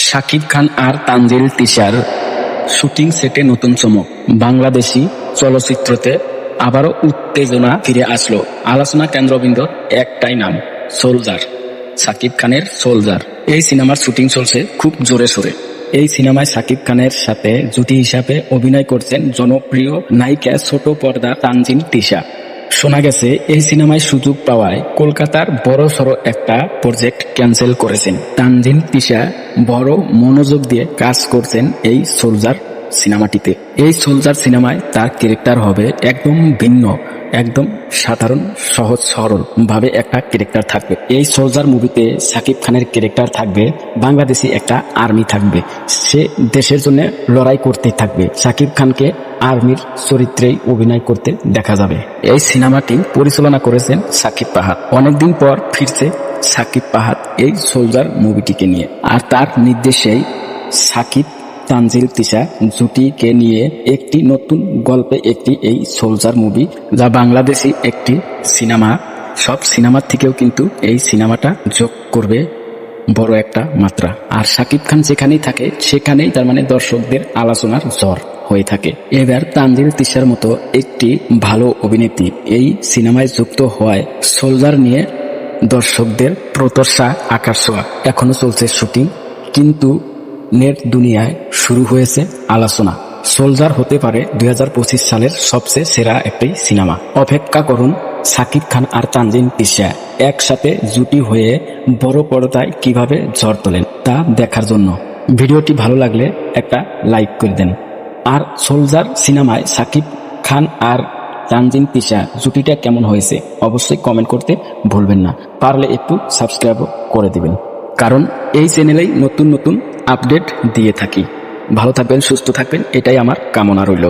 শাকিব খান আর তানজিল তিশার শুটিং সেটে নতুন চমক। বাংলাদেশি চলচ্চিত্রতে আবারও উত্তেজনা ফিরে আসলো। আলোচনা কেন্দ্রবিন্দু একটাই নাম, সোলজার। শাকিব খানের সোলজার এই সিনেমার শুটিং চলছে খুব জোরে সোরে। এই সিনেমায় শাকিব খানের সাথে জুটি হিসাবে অভিনয় করছেন জনপ্রিয় নায়িকা ছোট পর্দা তানজিল তিশা। শোনা গেছে এই সিনেমায় সুযোগ পাওয়ায় কলকাতার বড়সড় একটা প্রজেক্ট ক্যান্সেল করেছেন তানজিল তিশা। বড় মনোযোগ দিয়ে কাজ করছেন এই সোলজার সিনেমাটিতে। এই সোলজার সিনেমায় তার ক্যারেক্টার হবে একদম ভিন্ন, একদম সাধারণ সহজ সরল ভাবে একটা ক্যারেক্টার থাকবে। এই সোলজার মুভিতে শাকিব খানের ক্যারেক্টার থাকবে বাংলাদেশি একটা আর্মি থাকবে, সে দেশের জন্য লড়াই করতে থাকবে। শাকিব খানকে আর্মির চরিত্রেই অভিনয় করতে দেখা যাবে। এই সিনেমাটি পরিচালনা করেছেন সাকিব ফাহাদ। অনেকদিন পর ফিরছে সাকিব ফাহাদ এই সোলজার মুভিটিকে নিয়ে, আর তার নির্দেশেই সাকিব তানজিল তিশা জুটিকে নিয়ে একটি নতুন গল্পে একটি এই সোলজার মুভি, যা বাংলাদেশি একটি সিনেমা। সব সিনেমার থেকেও কিন্তু এই সিনেমাটা যোগ করবে বড় একটা মাত্রা। আর শাকিব খান যেখানেই থাকে সেখানেই তার মানে দর্শকদের আলোচনার ঝড় হয়ে থাকে। এবার তানজিল তিশার মতো একটি ভালো অভিনেত্রী এই সিনেমায় যুক্ত হওয়ায় সোলজার নিয়ে দর্শকদের প্রত্যাশা আকাশ ছোঁয়া। এখনো চলছে শুটিং, কিন্তু নেট দুনিয়ায় শুরু হয়েছে আলোচনা। সোলজার হতে পারে 2025 সালের সবচেয়ে সেরা একটি সিনেমা। অপেক্ষা করুন শাকিব খান আর তানজিল তিশা একসাথে জুটি হয়ে বড় পর্দায় কিভাবে ঝড় তোলেন তা দেখার জন্য। ভিডিওটি ভালো লাগলে একটা লাইক করে দেন। আর সোলজার সিনেমায় শাকিব খান আর তানজিল তিশা জুটিটা কেমন হয়েছে অবশ্যই কমেন্ট করতে ভুলবেন না। পারলে একটু সাবস্ক্রাইব করে দিবেন, কারণ এই চ্যানেলেই নতুন নতুন আপডেট দিয়ে থাকি। ভালো থাকবেন, সুস্থ থাকবেন, এটাই আমার কামনা রইল।